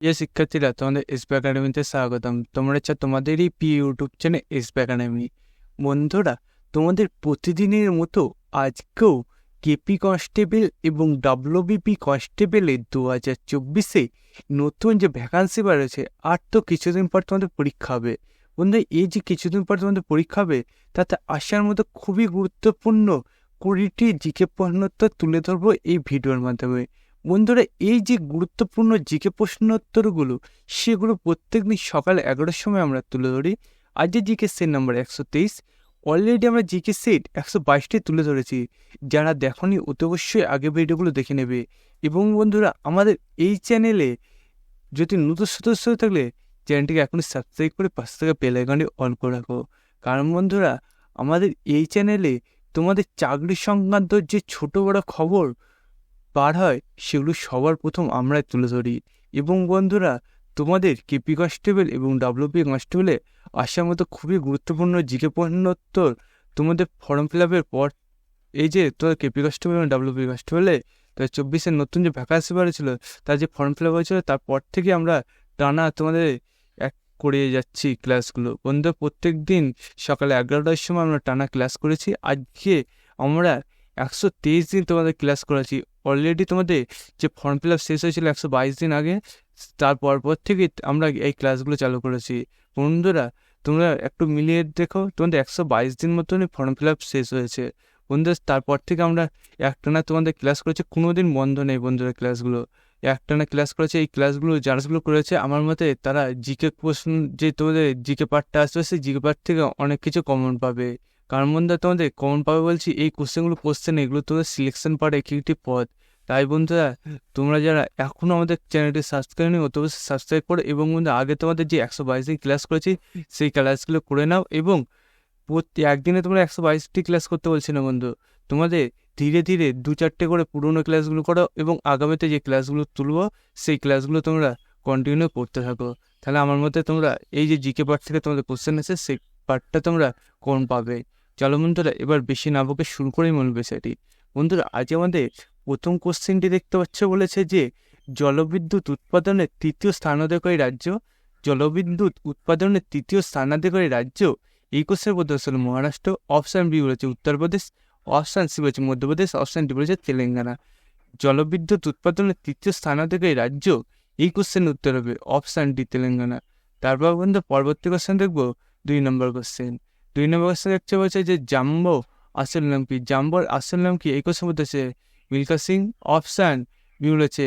শিক্ষার্থীরা, তোমাদের এসপি একাডেমিতে স্বাগতম। তোমরা তোমাদেরই প্রিয় ইউটিউব চ্যানেল এসপি একাডেমি। বন্ধুরা, তোমাদের প্রতিদিনের মতো আজকেও কেপি কনস্টেবল এবং ডাব্লিউবিপি কনস্টেবলের 2024 নতুন যে ভ্যাকান্সি বেরোছে, আর তো কিছুদিন পর তোমাদের পরীক্ষা হবে। বন্ধুরা, এই যে কিছুদিন পর তোমাদের পরীক্ষা হবে, তাতে আসার মতো খুবই গুরুত্বপূর্ণ 20টি জিকে প্রশ্নোত্তর তুলে ধরবো এই ভিডিওর মাধ্যমে। বন্ধুরা, এই যে গুরুত্বপূর্ণ জিকে প্রশ্নোত্তরগুলো, সেগুলো প্রত্যেকদিন সকাল 11টার সময় আমরা তুলে ধরি। আজ যে জিকে সেট নাম্বার 123, অলরেডি আমরা জিকে সেট 122টি তুলে ধরেছি। যারা দেখনি অতি অবশ্যই আগে ভিডিওগুলো দেখে নেবে। এবং বন্ধুরা, আমাদের এই চ্যানেলে যদি নতুন সদস্য হয়ে থাকলে চ্যানেলটিকে এখনই সাবস্ক্রাইব করে পাশ থেকে বেল আইকনটি অন করে রাখো। কারণ বন্ধুরা, আমাদের এই চ্যানেলে তোমাদের চাকরি সংক্রান্ত যে ছোট বড় খবর বার হয়, সেগুলো সবার প্রথম আমরাই তুলে ধরি। এবং বন্ধুরা, তোমাদের কেপি কনস্টেবল এবং ডাব্লিউপি কনস্টেবলে আসার মতো খুবই গুরুত্বপূর্ণ জিকে প্রশ্নোত্তর তোমাদের ফর্ম ফিল আপের পর, এই যে তোমাদের কেপি কনস্টেবল এবং ডাব্লিউপি কনস্টেবলে 2024 নতুন যে ভ্যাকান্সি বেরোছিল, তার যে ফর্ম ফিল আপ হয়েছিল, তারপর থেকে আমরা টানা তোমাদের এক করে যাচ্ছি ক্লাসগুলো। বন্ধুরা, প্রত্যেক দিন সকালে 11টার সময় আমরা টানা ক্লাস করেছি। আজকে আমরা 123 দিন তোমাদের ক্লাস করেছি। অলরেডি তোমাদের যে ফর্ম ফিল আপ শেষ হয়েছিল 122 দিন আগে, তারপর থেকে আমরা এই ক্লাসগুলো চালু করেছি। বন্ধুরা, তোমরা একটু মিলিয়ে দেখো, তোমাদের 122 দিন মতনই ফর্ম ফিল আপ শেষ হয়েছে। বন্ধুরা, তারপর থেকে আমরা একটানা তোমাদের ক্লাস করেছি, কোনো দিন বন্ধ নেই। বন্ধুরা, ক্লাসগুলো একটানা ক্লাস করেছে। এই ক্লাসগুলো যারা করেছে, আমার মতে তারা জিকে প্রশ্ন, যে তোমাদের জিকে পার্টটা আসবে, সেই জিকে পার্ট থেকে অনেক কিছু কমন পাবে। কারণ বন্ধুরা, তোমাদের কমন পাবে বলছি, এই কোশ্চেন এগুলো তোমাদের সিলেকশন পার্ট একটি পদ। তাই বন্ধুরা, তোমরা যারা এখনও আমাদের চ্যানেলটি সাবস্ক্রাইব নেই, অত অবশ্যই সাবস্ক্রাইব করো। এবং বন্ধু, আগে তোমাদের যে 122 দিন ক্লাস করেছি, সেই ক্লাসগুলো করে নাও। এবং একদিনে তোমরা 122টি ক্লাস করতে বলছি না বন্ধু, তোমাদের ধীরে ধীরে 2-4টে করে পুরোনো ক্লাসগুলো করো। এবং আগামীতে যে ক্লাসগুলো তুলবো, সেই ক্লাসগুলো তোমরা কন্টিনিউ করতে থাকো। তাহলে আমার মতে তোমরা এই যে জিকে পার্ট থেকে তোমাদের কোশ্চেন আছে, সেই পার্টটা তোমরা কম পাবে। চলো বন্ধুরা, এবার বেশি না বকে শুরু করেই মূল বিষয়টি। বন্ধুরা, আজ আমাদের প্রথম কোশ্চেনটি দেখতে পাচ্ছ, বলেছে যে জলবিদ্যুৎ উৎপাদনের তৃতীয় স্থানাধিকারী রাজ্য। জলবিদ্যুৎ উৎপাদনের তৃতীয় স্থানাধিকারী রাজ্য, এই কোশ্চেনের মধ্যে হল মহারাষ্ট্র। অপশান বি বলেছে উত্তরপ্রদেশ, অপশান সি বলেছে মধ্যপ্রদেশ, অপশান ডি বলেছে তেলেঙ্গানা। জলবিদ্যুৎ উৎপাদনের তৃতীয় স্থানাধিকারী রাজ্য, এই কোশ্চেনের উত্তর হবে অপশান ডি তেলেঙ্গানা। তারপর বন্ধু, পরবর্তী কোশ্চেন দেখবো 2 নম্বর কোশ্চেন। 2 নম্বর কোশ্চেন দেখতে বলছে যে জাম্বো আসল নাম কি। জাম্বোর আসল নাম কি, এই কোশ্চেন বলতেছে মিল্খা সিং। অপশান বি বলেছে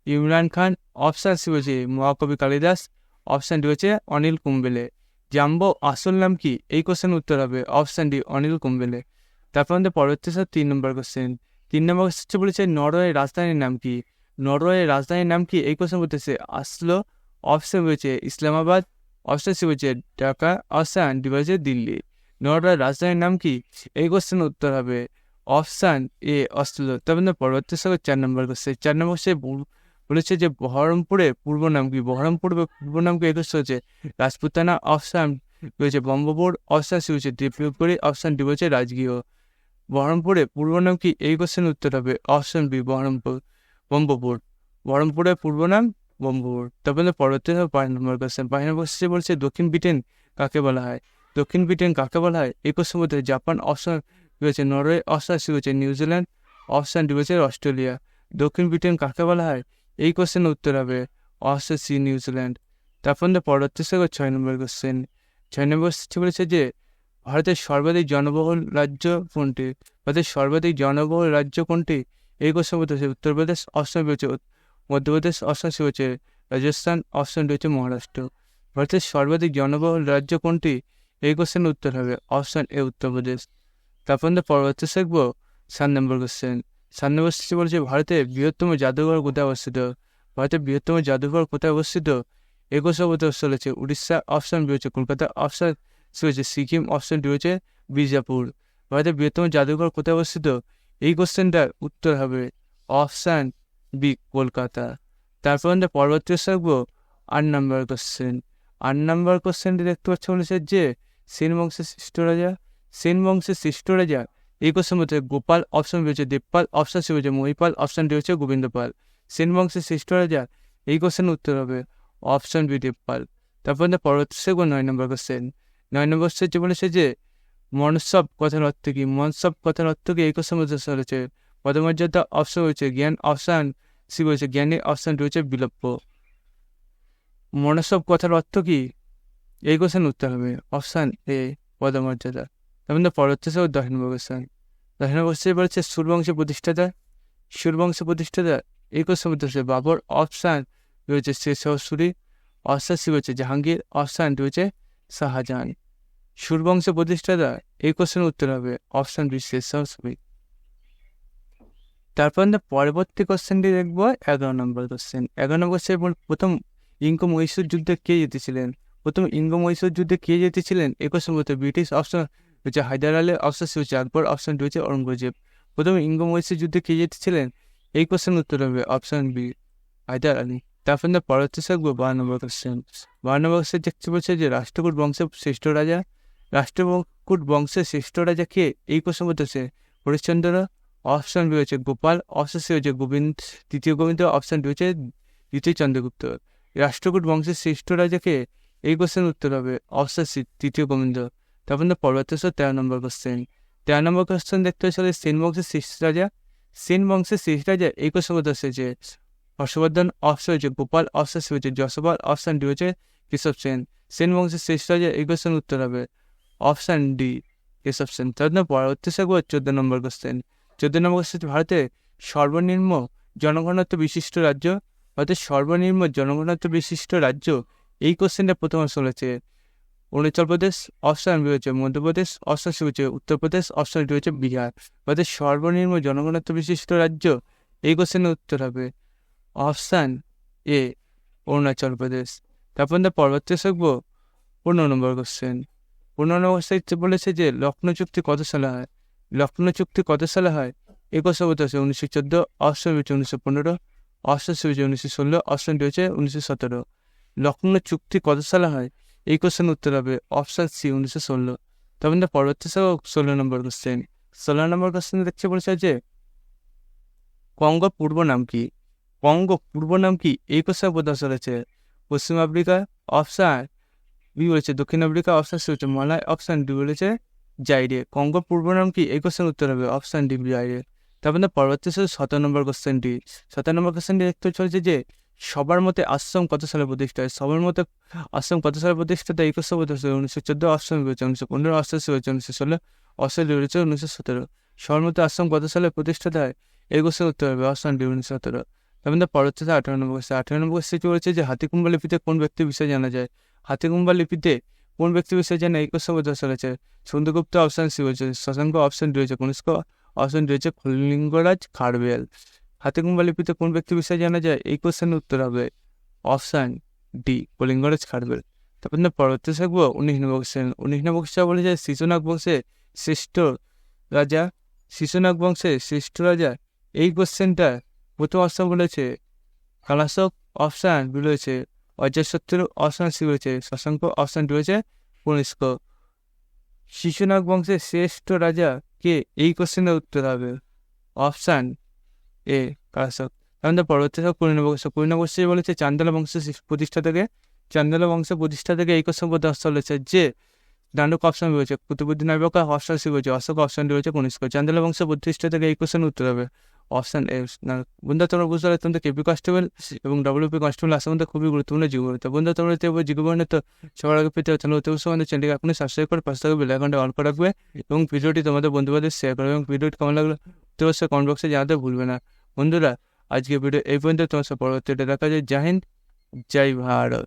ইমরান খান, অপশান সি বলেছে মহাকবি কালিদাস, অপশান ডি হচ্ছে অনিল কুম্বলে। জাম্বো আসল নাম কি, এই কোশ্চেন উত্তর হবে অপশান ডি অনিল কুম্বলে। তারপর আমাদের পরবর্তী 3 নম্বর কোশ্চেন। 3 নম্বর কোশ্চেন বলেছে নরওয়ের রাজধানীর নাম কি। নরওয়ের রাজধানীর নাম কি, এই কোশ্চেন বলতেছে আসলো। অপশান বলেছে ইসলামাবাদ, অপশান সি বলেছে ঢাকা, অপশান ডি বলেছে দিল্লি। নরওয়ের রাজধানীর নাম কি, এই কোশ্চেন উত্তর হবে অপশান এ অসলো। তারপর পরবর্তী 4 নম্বর কোশ্চেন। 4 নম্বর কোশ্চেন বলেছে যে বহরমপুরের পূর্ব নাম কি। বহরমপুরের পূর্ব নাম কি, এই কোশ্চেন হচ্ছে রাজপুতানা। অপশান রয়েছে বম্বপুর, অপশান সি হচ্ছে দেবপুরি, অপশান ডি হচ্ছে রাজগৃহ। বহরমপুরের পূর্ব নাম কি, এই কোশ্চেন উত্তর হবে অপশান বি বম্বপুর। বহরমপুরের পূর্ব নাম বম্বপুর। তারপরে পরবর্তী 5 নম্বর কোশ্চেন। 5 নম্বর কোশ্চেন বলছে দক্ষিণ ব্রিটেন কাকে বলা হয়। দক্ষিণ ব্রিটেন কাকে বলা হয়, এই কোশ্চেন মধ্যে জাপান, অপশান রয়েছে নরওয়ে, অপশান সি হচ্ছে নিউজিল্যান্ড, অপশান ডি হচ্ছে অস্ট্রেলিয়া। দক্ষিণ ব্রিটেন কাকে বলা হয়, এই কোশ্চেন উত্তর হবে অপশান সি নিউজিল্যান্ড। তারপর পরবর্তী 6 নম্বর কোশ্চেন। 6 নম্বর কোশ্চেন বলেছে যে ভারতের সর্বাধিক জনবহুল রাজ্য কোনটি। ভারতের সর্বাধিক জনবহুল রাজ্য কোনটি, এই কোশ্চেন বলতেছে উত্তরপ্রদেশ, অপশান রয়েছে মধ্যপ্রদেশ, অপশান সি হচ্ছে রাজস্থান, অপশান রয়েছে মহারাষ্ট্র। ভারতের সর্বাধিক জনবহুল রাজ্য কোনটি, এই কোশ্চেন উত্তর হবে অপশান এ উত্তরপ্রদেশ। তারপর পরবর্তী শিখব 7 নম্বর কোশ্চেন। 7 নম্বর কোশ্চেন বলছে ভারতের বৃহত্তম জাদুঘর কোথায় অবস্থিত। ভারতের বৃহত্তম জাদুঘর কোথায় অবস্থিত, এই কোশ্চেন হচ্ছে উড়িষ্যা, অপশান বি হচ্ছে কলকাতা, অপশান সি হচ্ছে সিকিম, অপশান ডি হচ্ছে বিজাপুর। ভারতের বৃহত্তম জাদুঘর কোথায় অবস্থিত, এই কোশ্চেনটার উত্তর হবে অপশান বি কলকাতা। তারপর আমরা পরবর্তী থাকবো 8 নম্বর কোশ্চেন। 8 নম্বর কোশ্চেনটি দেখতে পাচ্ছ বলেছে যে সেন বংশের শ্রেষ্ঠ রাজা। সেন বংশের শ্রেষ্ঠ রাজা, এই কোশ্চেন মধ্যে গোপাল, অপশান বি হচ্ছে দেবপাল, অপশান সি হচ্ছে মহিপাল, অপশান ডি হচ্ছে গোবিন্দপাল। সেন বংশের শ্রেষ্ঠ রাজা, এই কোশ্চেন উত্তর হবে অপশন বি দেবপাল। তারপর পরবর্তী দেখবো 9 নম্বর কোশ্চেন। 9 নম্বর কোশ্চেন বলেছে যে মনসব কথার অর্থ কি? মনসব কথার অর্থ কি? এই কোশ্চেন মধ্যে রয়েছে পদমর্যাদা, অপশন রয়েছে জ্ঞান, অপশন সি রয়েছে জ্ঞানের, অপশন রয়েছে বিলম্ব। মনসব কথার অর্থ কি? এই কোশ্চেন উত্তর হবে অপশন এ পদমর্যাদা। তারপর পরবর্তী 10 নম্বর কোশ্চেন। 10 নম্বর কোশ্চেন বলেছে সুরবংশের প্রতিষ্ঠাতা। সুরবংশের প্রতিষ্ঠাতা এই কোশ্চেন মধ্যে রয়েছে বাবর, অপশন রয়েছে শেরশাহ সূরি, অপশন সি রয়েছে জাহাঙ্গীর, অপশন রয়েছে শাহজাহান। সুরবংশের প্রতিষ্ঠাতা এই কোশ্চেনের উত্তর হবে অপশন বি শেরশাহ সূরি। তারপর পরবর্তী কোশ্চেনটি দেখবো 11 নম্বর কোশ্চেন। 11 নম্বর কোশ্চেন প্রথম ইঙ্গ মহীশূর যুদ্ধে কে জিতেছিলেন? প্রথম ইঙ্গ মহীশূর যুদ্ধে কে জিতেছিলেন? এই কোশ্চেন বলতে ব্রিটিশ, অপশন রয়েছে হায়দার আলী, অপশন সি হচ্ছে আকবর, অপশন রয়েছে ঔরঙ্গজেব। প্রথম ইঙ্গ মহীশূর যুদ্ধে কে জিতেছিলেন? এই কোশ্চেন উত্তর হবে অপশন বি হায়দার আলী। তারপর পরবর্তী থাকবো 12 নম্বর কোশ্চেন। 12 নম্বর কোশ্চেন দেখতে বলছে যে রাষ্ট্রকূট বংশের শ্রেষ্ঠ রাজা। রাষ্ট্রকূট বংশের শ্রেষ্ঠ রাজা কে? এই কোশ্চেন বলতেছে হরিশ্চন্দ্র, অপশন বি হচ্ছে গোপাল, অপশন সি হচ্ছে তৃতীয় গোবিন্দ, অপশন ডি হচ্ছে দ্বিতীয় চন্দ্রগুপ্ত। রাষ্ট্রকূট বংশের শ্রেষ্ঠ রাজাকে? এই কোশ্চেন উত্তর হবে অপশন সি তৃতীয় গোবিন্দ। তারপর পরবর্তী 13 নম্বর কোশ্চেন। 13 নম্বর কোশ্চেন দেখতে হচ্ছে সেন বংশের শ্রেষ্ঠ রাজা। সেন বংশের শ্রেষ্ঠ রাজা এই কোশ্চেন হচ্ছে যে হর্ষবর্ধন, অপশন হচ্ছে গোপাল, অপশন সি হচ্ছে যশোপাল, অপশন ডি হচ্ছে কেশব সেন। সেন বংশের শ্রেষ্ঠ রাজা এই কোশ্চেন উত্তর হবে অপশন ডি কেশব সেন। তারপর পরবর্তী 14 নম্বর কোশ্চেন। 14 নম্বর কোশ্চেন ভারতের সর্বনিম্ন জনঘনত্ব বিশিষ্ট রাজ্য। ভারতের সর্বনিম্ন জনঘনত্ব বিশিষ্ট রাজ্য এই কোশ্চেনটা প্রথম চলেছে অরুণাচল প্রদেশ, অপশন বি হচ্ছে মধ্যপ্রদেশ, অপশন সি হচ্ছে উত্তরপ্রদেশ, অপশন ডি হচ্ছে বিহার। ভারতের সর্বনিম্ন জনঘনত্ব বিশিষ্ট রাজ্য এই কোশ্চেনের উত্তর হবে অপশন এ অরুণাচল প্রদেশ। তারপর পরবর্তী থাকবো 15 নম্বর কোশ্চেন। 15 নম্বর কোশ্চেন বলেছে যে লখনৌ চুক্তি কত সালে হয়? লখনৌ চুক্তি কত সালে হয়? এই কোশ্চেন বলতে হচ্ছে 1914, অপশন হচ্ছে 1915, অপশন সি হচ্ছে 1916, অপশন ডি হচ্ছে 1917। লখনৌ চুক্তি কত সালে হয়? এই কোশ্চেন উত্তর হবে অপশন সি 1916। তবে পরবর্তী 16 নম্বর কোশ্চেন। 16 নম্বর কোশ্চেন দেখতে বলেছে যে কঙ্গো পূর্ব নাম কি? কঙ্গো পূর্ব নাম কি? এই কোশ্চেন প্রশ্ন চলেছে পশ্চিম আফ্রিকা, অপশন বি বলেছে দক্ষিণ আফ্রিকা, অপশন সি হচ্ছে মালয়, অপশন ডি বলেছে জাইরে। কঙ্গো পূর্ব নাম কি? এই কোশ্চেন উত্তর হবে অপশন ডি জাইরে। তারপর পরবর্তী 17 নম্বর কোশ্চেনটি। 17 নম্বর কোশ্চেনটি দেখতে চলেছে যে সবার মতে আশ্রম কত সালে প্রতিষ্ঠা হয়? সবার মতে আশ্রম কত সালে প্রতিষ্ঠা? এই কোশ্চেন বলতে হচ্ছে 1914, অপশন বি হচ্ছে 1915, অপশন সি হচ্ছে 1916, অপশন ডি হচ্ছে 1917। সবার মতে আশ্রম কত সালে প্রতিষ্ঠা হয়? এই কোশ্চেন উত্তর হবে অপশন ডি 1917। তারপর পরবর্তী 18 নম্বর কোশ্চেন। 18 নম্বর কোশ্চেনটি বলেছে যে হাতিকুম্বা লিপিতে কোন ব্যক্তির বিষয়ে জানা যায়? হাতিকুম্বা লিপিতে কোন ব্যক্তির বিষয়ে জানা? এই কোশ্চেন বলতে চলেছে চন্দ্রগুপ্ত, অপশন সি হচ্ছে শশাঙ্ক, অপশন ডি হচ্ছে কনিষ্ক, অপশন ডি হচ্ছে কলিঙ্গরাজ খারবেল। হাতিকুম্বা লিপিতে কোন ব্যক্তির বিষয়ে জানা যায়? এই কোশ্চেনের উত্তর হবে অপশন ডি কলিঙ্গরাজ খারবেল। তারপর পরবর্তী থাকবো 19 নম্বর কোশ্চেন। 19 নম্বর কোশ্চেন বলে যায় শিশুনাগ বংশের শ্রেষ্ঠ রাজা। শিশুনাগ বংশের শ্রেষ্ঠ রাজা এই কোশ্চেনটা প্রথম অপশন বলেছে কালাশক, অপশন বি রয়েছে অজাতশত্রু, অপশন সি রয়েছে শশাঙ্ক, অপশন ডি রয়েছে কনিষ্ক। শিশুনাগ বংশের শ্রেষ্ঠ রাজা কে? এই কোশ্চেনের উত্তর হবে অপশন এ কালাশক। আমাদের পরবর্তী 20 নম্বর কোশ্চেন। 20 নম্বর কোশ্চেন বলেছে চান্দালা বংশের প্রতিষ্ঠা থেকে। চান্দালা বংশের প্রতিষ্ঠা থেকে এই কোশ্চেন বলতে চলেছে যে দান্ডক, অপশন রয়েছে কুতুবুদ্দিন আইবক, অপশন সি রয়েছে অশোক, অপশন ডি রয়েছে কনিষ্ক। চান্দালা বংশের প্রতিষ্ঠা থেকে এই কোশ্চেন উত্তর হবে অপশন এ। বন্ধুরা তোমরা বুঝতে পারলে তোমাদের কেপি কনস্টেবল এবং ডব্লিউপি কনস্টেবল আসা মধ্যে খুবই গুরুত্বপূর্ণ জীবন। তো বন্ধুরা তোমরা জীবনের তো সবার আগে পেতে চ্যানেল আমাদের চ্যানেলকে আপনি সাবস্ক্রাইব করে পাশে থাকবে বেল আইকনটা অন করে রাখবে এবং ভিডিওটি তোমাদের বন্ধুবান্ধব শেয়ার করবে এবং ভিডিওটি কেমন লাগলো তো অবশ্যই কমেন্ট বক্সে জানাতে ভুলবে না। বন্ধুরা আজকে ভিডিও এই পর্যন্ত, তোমার পরবর্তীটা দেখা যায়। জয় হিন্দ, জয় ভারত।